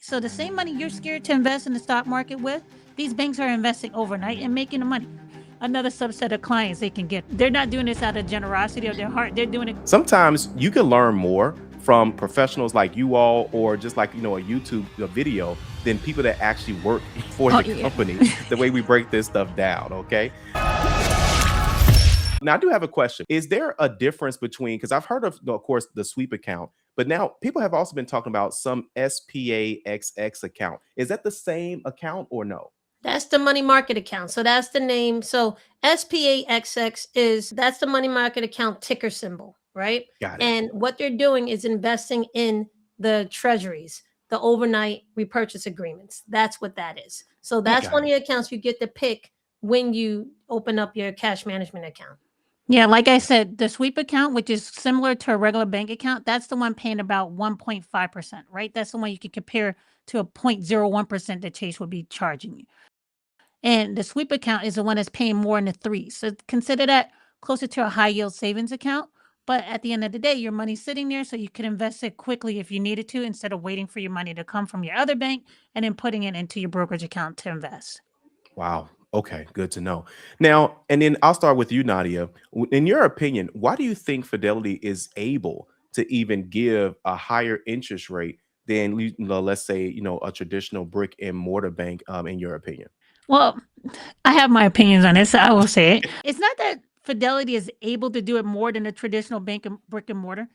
So the same money you're scared to invest in the stock market with, these banks are investing overnight and making the money. Another subset of clients they can get. They're not doing this out of generosity of their heart. They're doing it. Sometimes you can learn more from professionals like you all, or just like, a YouTube video, than people that actually work for the company, the way we break this stuff down. Okay. Now, I do have a question. Is there a difference between, because I've heard of, of course, the sweep account, but now people have also been talking about some SPAXX account. Is that the same account or no? That's the money market account. So that's the name. So SPAXX that's the money market account ticker symbol, right? Got it. And what they're doing is investing in the treasuries, the overnight repurchase agreements. That's what that is. So that's one of the accounts you get to pick when you open up your cash management account. Yeah, like I said, the sweep account, which is similar to a regular bank account, that's the one paying about 1.5%, right? That's the one you can compare to a 0.01% that Chase would be charging you. And the sweep account is the one that's paying more in the threes. So consider that closer to a high yield savings account. But at the end of the day, your money's sitting there, so you can invest it quickly if you needed to, instead of waiting for your money to come from your other bank and then putting it into your brokerage account to invest. Wow. Okay, good to know. Now, and then I'll start with you, Nadia. In your opinion, why do you think Fidelity is able to even give a higher interest rate than, let's say, a traditional brick and mortar bank, in your opinion? Well, I have my opinions on this, so I will say it. It's not that Fidelity is able to do it more than a traditional bank and brick and mortar.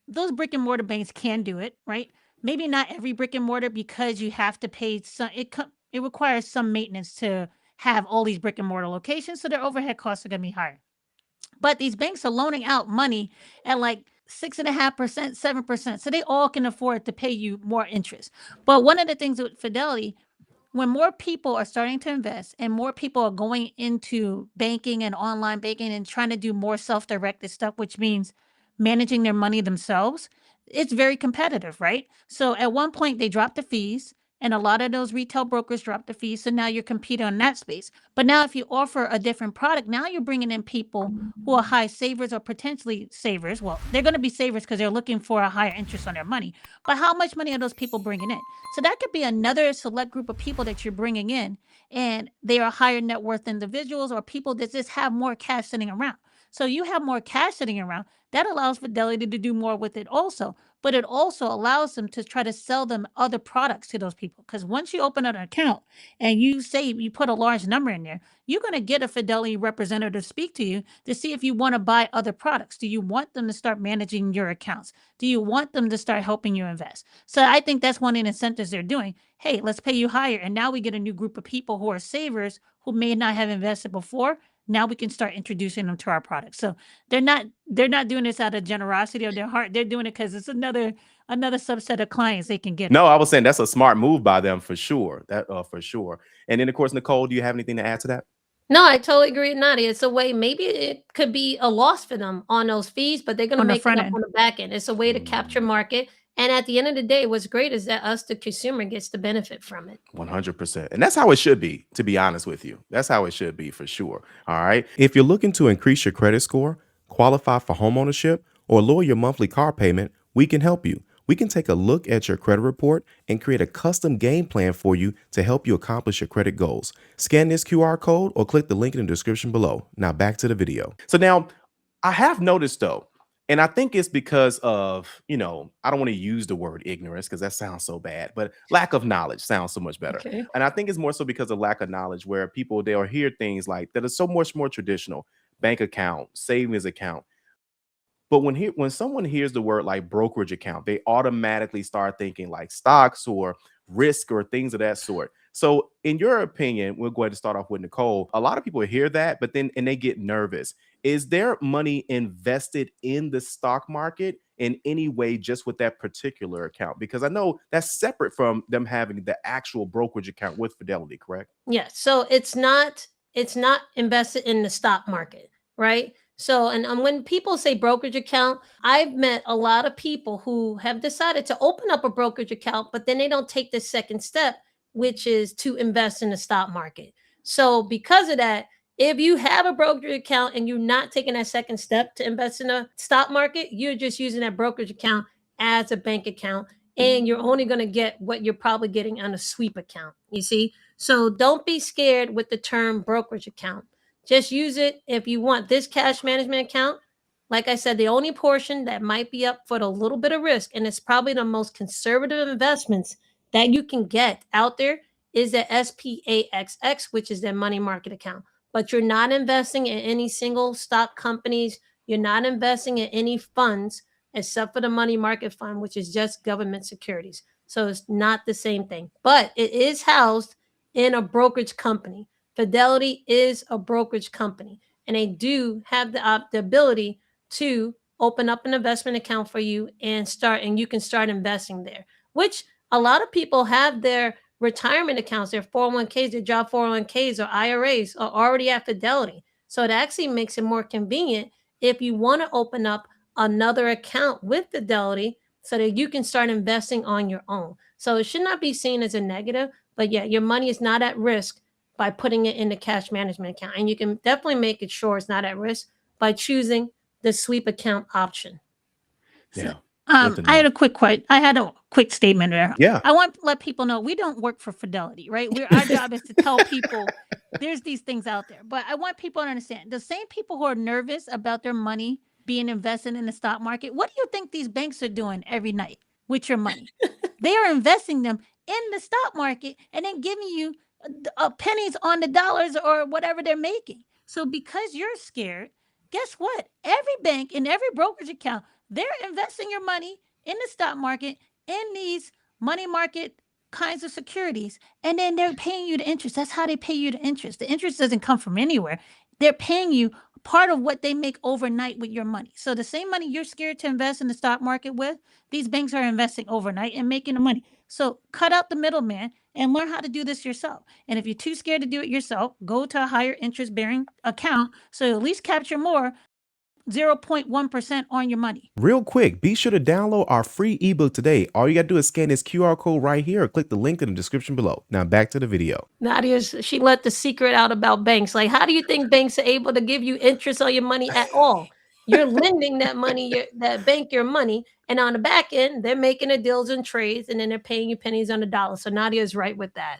Those brick and mortar banks can do it, right? Maybe not every brick and mortar, because you have to pay some. It requires some maintenance to have all these brick and mortar locations, so their overhead costs are going to be higher. But these banks are loaning out money at like 6.5%, 7%, so they all can afford to pay you more interest. But one of the things with Fidelity, when more people are starting to invest and more people are going into banking and online banking and trying to do more self-directed stuff, which means managing their money themselves, it's very competitive, right? So at one point they dropped the fees, and a lot of those retail brokers dropped the fees. So now you're competing on that space. But now if you offer a different product, now you're bringing in people who are high savers or potentially savers. Well, they're going to be savers because they're looking for a higher interest on their money. But how much money are those people bringing in? So that could be another select group of people that you're bringing in, and they are higher net worth individuals or people that just have more cash sitting around. So you have more cash sitting around. That allows Fidelity to do more with it also. But it also allows them to try to sell them other products to those people. Because once you open an account and you say you put a large number in there, you're going to get a Fidelity representative to speak to you to see if you want to buy other products. Do you want them to start managing your accounts? Do you want them to start helping you invest? So I think that's one of the incentives they're doing. Hey, let's pay you higher. And now we get a new group of people who are savers who may not have invested before. Now we can start introducing them to our products. So they're not doing this out of generosity of their heart. They're doing it because it's another subset of clients they can get. No, I was saying that's a smart move by them for sure. That for sure. And then of course, Nicole, do you have anything to add to that? No, I totally agree with Nadia. It's a way, maybe it could be a loss for them on those fees, but they're going to make it up on the back end. It's a way to capture market. And at the end of the day, what's great is that us, the consumer, gets to benefit from it. 100%. And that's how it should be, to be honest with you. That's how it should be for sure. All right. If you're looking to increase your credit score, qualify for homeownership, or lower your monthly car payment, we can help you. We can take a look at your credit report and create a custom game plan for you to help you accomplish your credit goals. Scan this QR code or click the link in the description below. Now back to the video. So now I have noticed though, and I think it's because of, I don't want to use the word ignorance because that sounds so bad, but lack of knowledge sounds so much better. Okay. And I think it's more so because of lack of knowledge, where people, they'll hear things like that are so much more traditional: bank account, savings account. But when someone hears the word like brokerage account, they automatically start thinking like stocks or risk or things of that sort. So in your opinion, we'll go ahead and start off with Nicole. A lot of people hear that, but then they get nervous. Is there money invested in the stock market in any way just with that particular account? Because I know that's separate from them having the actual brokerage account with Fidelity, correct? Yeah. So it's not invested in the stock market, right? So, and when people say brokerage account, I've met a lot of people who have decided to open up a brokerage account, but then they don't take the second step, which is to invest in the stock market. So because of that, if you have a brokerage account and you're not taking that second step to invest in the stock market, you're just using that brokerage account as a bank account. and you're only going to get what you're probably getting on a sweep account. You see? So don't be scared with the term brokerage account. Just use it if you want this cash management account. Like I said, the only portion that might be up for a little bit of risk, and it's probably the most conservative investments that you can get out there, is the SPAXX, which is their money market account. But you're not investing in any single stock companies. You're not investing in any funds except for the money market fund, which is just government securities. So it's not the same thing, but it is housed in a brokerage company. Fidelity is a brokerage company, and they do have the ability to open up an investment account for you and you can start investing there, which a lot of people have their retirement accounts, their 401ks, their job 401ks or IRAs are already at Fidelity. So it actually makes it more convenient if you want to open up another account with Fidelity so that you can start investing on your own. So it should not be seen as a negative, but yeah, your money is not at risk by putting it in the cash management account. And you can definitely make it sure it's not at risk by choosing the sweep account option. Yeah. I had a quick statement there. Yeah. I want to let people know we don't work for Fidelity, right? Our job is to tell people there's these things out there. But I want people to understand the same people who are nervous about their money being invested in the stock market. What do you think these banks are doing every night with your money? They are investing them in the stock market and then giving you pennies on the dollars or whatever they're making. So because you're scared, guess what? Every bank and every brokerage account, they're investing your money in the stock market in these money market kinds of securities, and then they're paying you the interest. That's how they pay you the interest. The interest doesn't come from anywhere. They're paying you part of what they make overnight with your money. So the same money you're scared to invest in the stock market with, these banks are investing overnight and making the money. So cut out the middleman and learn how to do this yourself. And if you're too scared to do it yourself, go to a higher interest bearing account so you at least capture more 0.1% on your money. Real quick, be sure to download our free ebook today. All you got to do is scan this QR code right here or click the link in the description below. Now back to the video. Nadia, she let the secret out about banks. Like, how do you think banks are able to give you interest on your money at all? You're lending that money, that bank your money, and on the back end, they're making the deals and trades, and then they're paying you pennies on the dollar. So Nadia is right with that.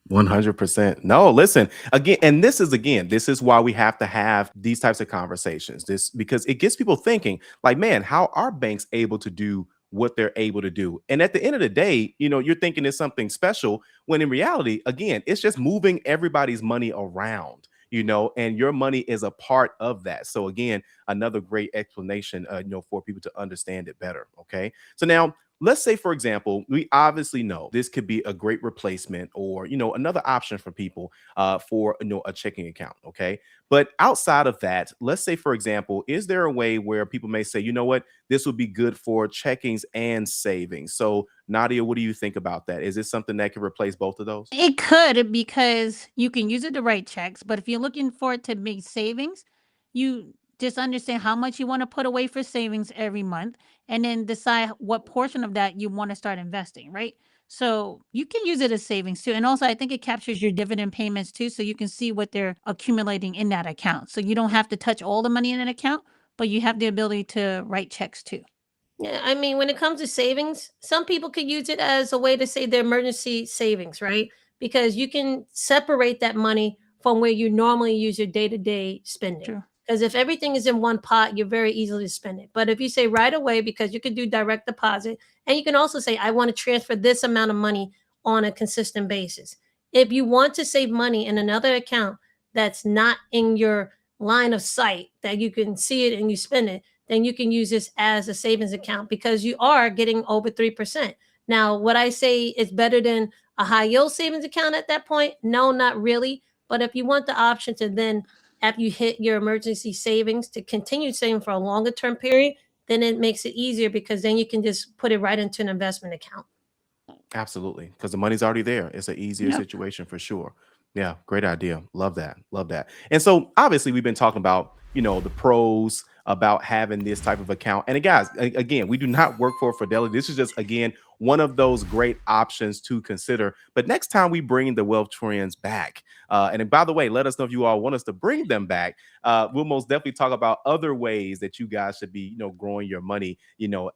100%. No, listen, again, and this is why we have to have these types of conversations. Because it gets people thinking like, man, how are banks able to do what they're able to do? And at the end of the day, you're thinking it's something special when in reality, again, it's just moving everybody's money around, and your money is a part of that. So again, another great explanation, for people to understand it better. Okay. So now, let's say, for example, we obviously know this could be a great replacement or, another option for people for, a checking account. Okay. But outside of that, let's say, for example, is there a way where people may say, you know what, this would be good for checkings and savings? So Nadia, what do you think about that? Is this something that could replace both of those? It could, because you can use it to write checks. But if you're looking for it to make savings, you just understand how much you want to put away for savings every month and then decide what portion of that you want to start investing, right? So you can use it as savings too. And also, I think it captures your dividend payments too. So you can see what they're accumulating in that account. So you don't have to touch all the money in an account, but you have the ability to write checks too. Yeah, I mean, when it comes to savings, some people could use it as a way to save their emergency savings, right? Because you can separate that money from where you normally use your day-to-day spending. True. Because if everything is in one pot, you're very easily to spend it. But if you say right away, because you can do direct deposit, and you can also say, I want to transfer this amount of money on a consistent basis. If you want to save money in another account that's not in your line of sight, that you can see it and you spend it, then you can use this as a savings account because you are getting over 3%. Now, would I say it's better than a high yield savings account at that point? No, not really. But if you want the option to then, after you hit your emergency savings, to continue saving for a longer term period, then it makes it easier because then you can just put it right into an investment account. Absolutely. Because the money's already there. It's an easier situation for sure. Yeah. Great idea. Love that. Love that. And so obviously we've been talking about, the pros about having this type of account. And guys, again, we do not work for Fidelity. This is just, again, one of those great options to consider. But next time we bring the wealth trends back, and by the way, let us know if you all want us to bring them back. We'll most definitely talk about other ways that you guys should be, growing your money,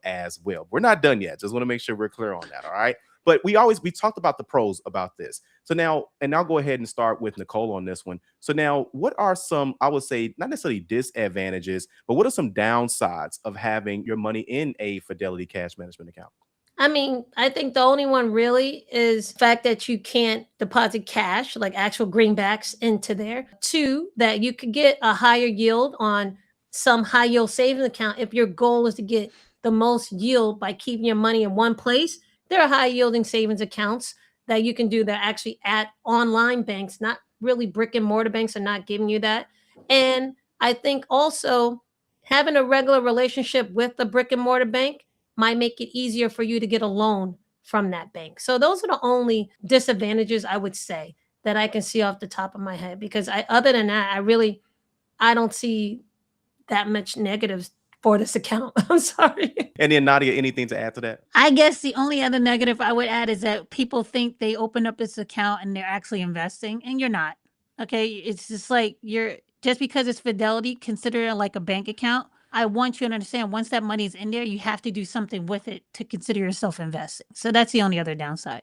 as well. We're not done yet. Just want to make sure we're clear on that. All right. But we talked about the pros about this. So now, and I'll go ahead and start with Nicole on this one. So now, what are some, I would say, not necessarily disadvantages, but what are some downsides of having your money in a Fidelity cash management account? I mean, I think the only one really is the fact that you can't deposit cash, like actual greenbacks, into there. Two, that you could get a higher yield on some high yield savings account if your goal is to get the most yield by keeping your money in one place. There are high yielding savings accounts that you can do that actually at online banks, not really brick and mortar banks are not giving you that. And I think also having a regular relationship with the brick and mortar bank might make it easier for you to get a loan from that bank. So those are the only disadvantages I would say that I can see off the top of my head, because other than that, I don't see that much negatives for this account. I'm sorry. And then Nadia, anything to add to that? I guess the only other negative I would add is that people think they open up this account and they're actually investing, and you're not. Okay. It's just like just because it's Fidelity, consider it like a bank account. I want you to understand once that money is in there, you have to do something with it to consider yourself investing. So that's the only other downside.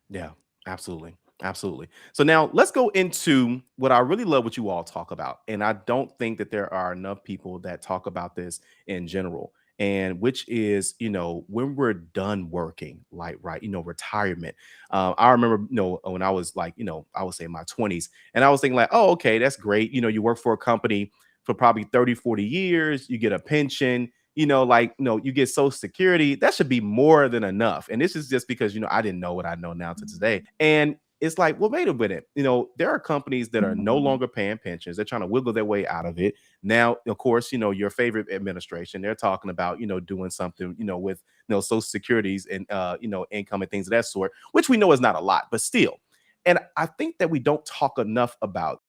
Yeah, absolutely. Absolutely. So now let's go into what I really love what you all talk about. And I don't think that there are enough people that talk about this in general. And which is, when we're done working, like, right, retirement. I remember, when I was like, I would say in my 20s, and I was thinking like, oh, okay, that's great. You work for a company for probably 30, 40 years, you get a pension, you get Social Security. That should be more than enough. And this is just because, I didn't know what I know now to today. And it's like, well, wait a minute. There are companies that are no longer paying pensions. They're trying to wiggle their way out of it. Now, of course, your favorite administration, they're talking about, doing something, with, Social Securities and, income and things of that sort, which we know is not a lot, but still. And I think that we don't talk enough about,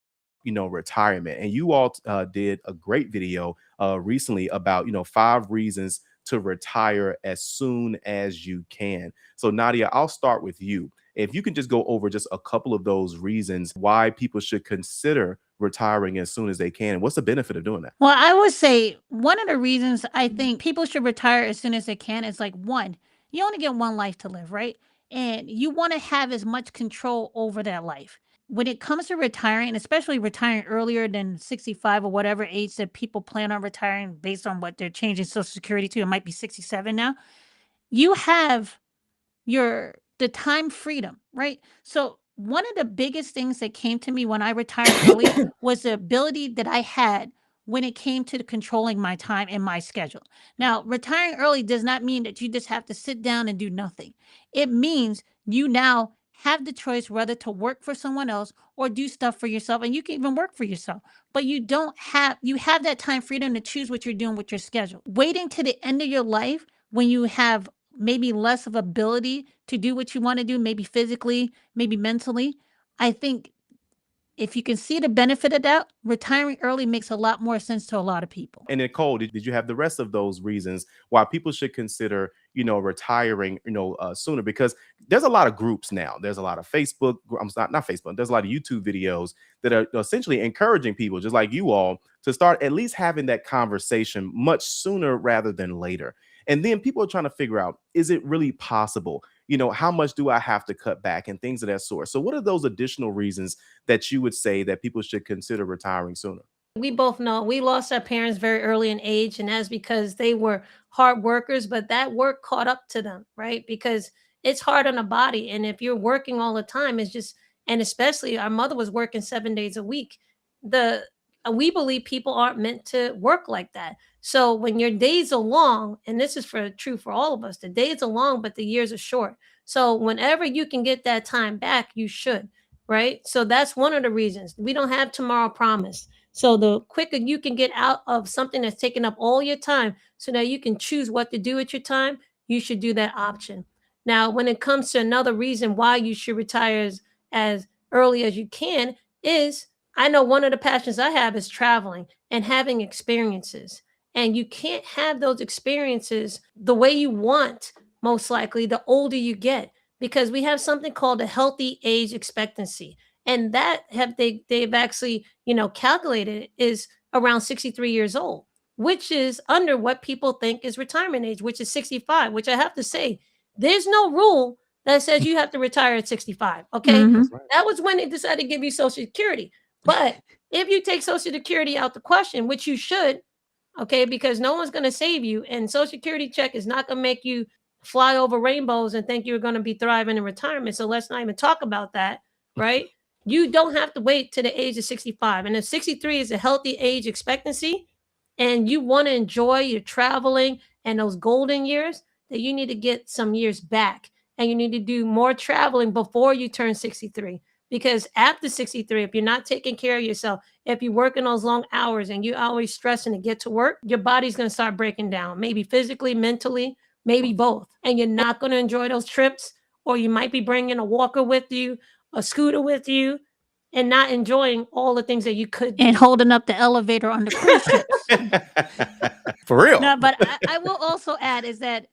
retirement. And you all did a great video recently about, 5 reasons to retire as soon as you can. So Nadia, I'll start with you. If you can just go over just a couple of those reasons why people should consider retiring as soon as they can. What's the benefit of doing that? Well, I would say one of the reasons I think people should retire as soon as they can is like, one, you only get one life to live, right? And you want to have as much control over that life. When it comes to retiring, and especially retiring earlier than 65 or whatever age that people plan on retiring based on what they're changing Social Security to, it might be 67 now. You have the time freedom, right? So one of the biggest things that came to me when I retired early was the ability that I had when it came to controlling my time and my schedule. Now, retiring early does not mean that you just have to sit down and do nothing. It means you now have the choice whether to work for someone else or do stuff for yourself, and you can even work for yourself. But you have that time freedom to choose what you're doing with your schedule. Waiting to the end of your life when you have maybe less of ability to do what you want to do, maybe physically, maybe mentally. I think if you can see the benefit of that, retiring early makes a lot more sense to a lot of people. And Nicole, did you have the rest of those reasons why people should consider, retiring, sooner? Because there's a lot of groups now. There's a lot of Facebook, I'm not Facebook. There's a lot of YouTube videos that are essentially encouraging people, just like you all, to start at least having that conversation much sooner rather than later. And then people are trying to figure out, is it really possible? How much do I have to cut back and things of that sort? So what are those additional reasons that you would say that people should consider retiring sooner? We both know we lost our parents very early in age, and that's because they were hard workers, but that work caught up to them, right? Because it's hard on the body. And if you're working all the time, it's just, and especially our mother was working 7 days a week. We believe people aren't meant to work like that. So when your days are long, and this is true for all of us, the days are long, but the years are short. So whenever you can get that time back, you should, right? So that's one of the reasons. We don't have tomorrow promised. So the quicker you can get out of something that's taking up all your time so that you can choose what to do with your time, you should do that option. Now, when it comes to another reason why you should retire as early as you can is, I know one of the passions I have is traveling and having experiences. And you can't have those experiences the way you want most likely, the older you get, because we have something called a healthy age expectancy. And that they've actually, calculated is around 63 years old, which is under what people think is retirement age, which is 65, which I have to say, there's no rule that says you have to retire at 65. Okay. Mhm. That's right. That was when they decided to give you Social Security. But if you take Social Security out the question, which you should, okay, because no one's going to save you, and Social Security check is not going to make you fly over rainbows and think you're going to be thriving in retirement. So let's not even talk about that, right? You don't have to wait to the age of 65. And if 63 is a healthy age expectancy and you want to enjoy your traveling and those golden years, then you need to get some years back and you need to do more traveling before you turn 63. Because after 63, if you're not taking care of yourself, if you're working those long hours and you're always stressing to get to work, your body's going to start breaking down, maybe physically, mentally, maybe both. And you're not going to enjoy those trips, or you might be bringing a walker with you, a scooter with you, and not enjoying all the things that you could do. And holding up the elevator on the cruise ships. For real. No, but I will also add is that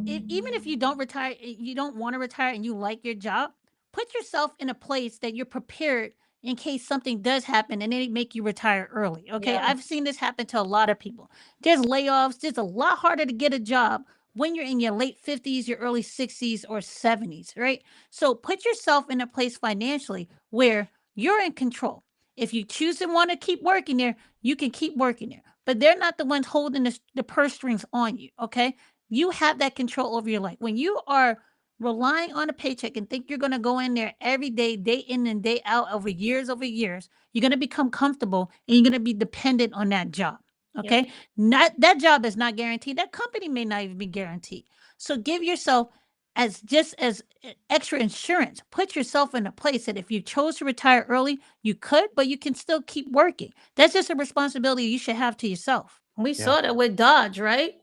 even if you don't retire, you don't want to retire and you like your job, put yourself in a place that you're prepared in case something does happen and they make you retire early. Okay. Yeah. I've seen this happen to a lot of people. There's layoffs. It's a lot harder to get a job when you're in your late 50s, your early 60s, or 70s, right? So put yourself in a place financially where you're in control. If you choose to want to keep working there, you can keep working there, but they're not the ones holding the purse strings on you. Okay. You have that control over your life. When you are relying on a paycheck and think you're going to go in there every day in and day out over years, you're going to become comfortable and you're going to be dependent on that job. Yep. Okay. Not that job is not guaranteed. That company may not even be guaranteed. So give yourself as just as extra insurance. Put yourself in a place that if you chose to retire early, you could, but you can still keep working. That's just a responsibility you should have to yourself. We Yeah. saw that with Dodge, right?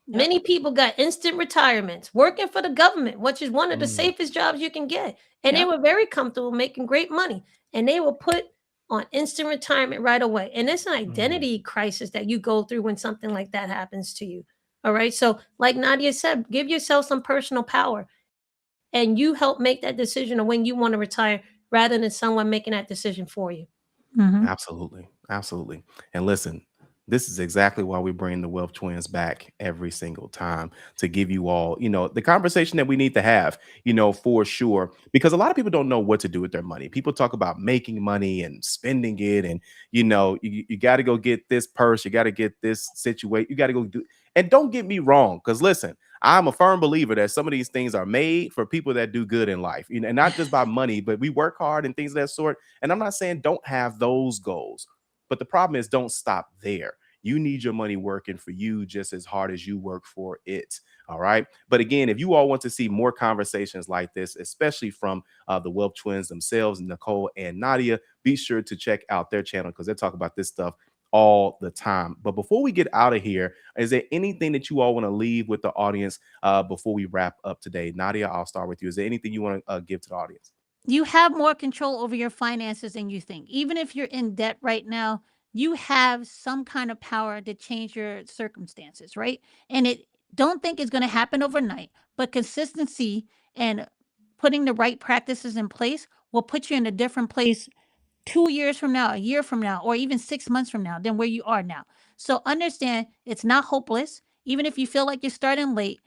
Yep. Many people got instant retirements working for the government, which is one of the Mm. safest jobs you can get. And they Yep. were very comfortable making great money. And they were put on instant retirement right away. And it's an identity crisis that you go through when something like that happens to you. All right. So, like Nadia said, give yourself some personal power and you help make that decision of when you want to retire rather than someone making that decision for you. Mhm. Absolutely. Absolutely. And listen, this is exactly why we bring the Wealth Twins back every single time to give you all, the conversation that we need to have, for sure. Because a lot of people don't know what to do with their money. People talk about making money and spending it. And, you got to go get this purse. You got to get this situation. You got to go do. And don't get me wrong. Because listen, I'm a firm believer that some of these things are made for people that do good in life, and not just by money, but we work hard and things of that sort. And I'm not saying don't have those goals, but the problem is don't stop there. You need your money working for you just as hard as you work for it. All right. But again, if you all want to see more conversations like this, especially from the Wealth Twins themselves, Nicole and Nadia, be sure to check out their channel because they talk about this stuff all the time. But before we get out of here, is there anything that you all want to leave with the audience before we wrap up today? Nadia, I'll start with you. Is there anything you want to give to the audience? You have more control over your finances than you think. Even if you're in debt right now, you have some kind of power to change your circumstances, right? And it don't think it's going to happen overnight, but consistency and putting the right practices in place will put you in a different place 2 years from now, a year from now, or even 6 months from now than where you are now. So understand it's not hopeless. Even if you feel like you're starting late,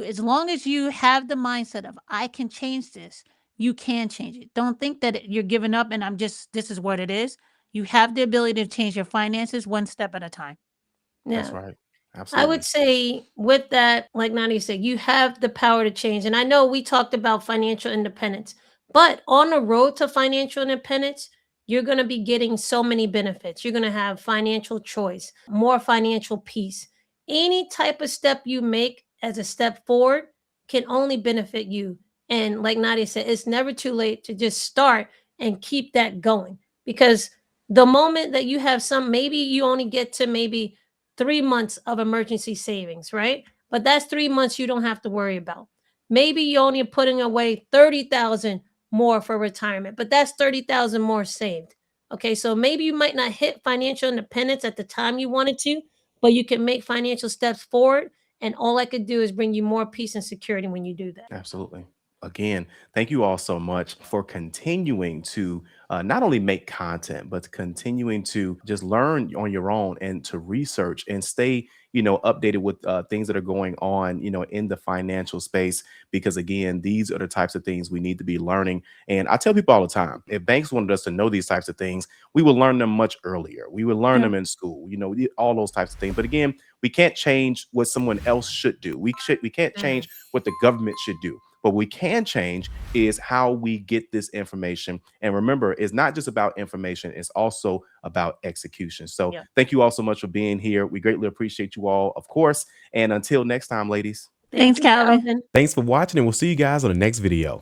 as long as you have the mindset of I can change this, you can change it. Don't think that you're giving up and this is what it is. You have the ability to change your finances one step at a time. That's Yeah. right. I Absolutely. would say with that, like Nani said, you have the power to change. And I know we talked about financial independence, but on the road to financial independence, you're going to be getting so many benefits. You're going to have financial choice, more financial peace. Any type of step you make as a step forward can only benefit you. And like Nadia said, it's never too late to just start and keep that going. Because the moment that you have maybe you only get to maybe 3 months of emergency savings, right? But that's 3 months you don't have to worry about. Maybe you're only putting away 30,000 more for retirement, but that's 30,000 more saved. Okay, so maybe you might not hit financial independence at the time you wanted to, but you can make financial steps forward And all I could do is bring you more peace and security when you do that. Absolutely. Again, thank you all so much for continuing to not only make content, but continuing to just learn on your own and to research and stay, updated with things that are going on, in the financial space. Because again, these are the types of things we need to be learning. And I tell people all the time, if banks wanted us to know these types of things, we would learn them much earlier. We would learn them in school, all those types of things. But again, we can't change what someone else should do. We can't change what the government should do. What we can change is how we get this information. And remember, it's not just about information, it's also about execution. So thank you all so much for being here. We greatly appreciate you all, of course. And until next time, ladies. Thanks, Calvin. Thanks for watching, and we'll see you guys on the next video.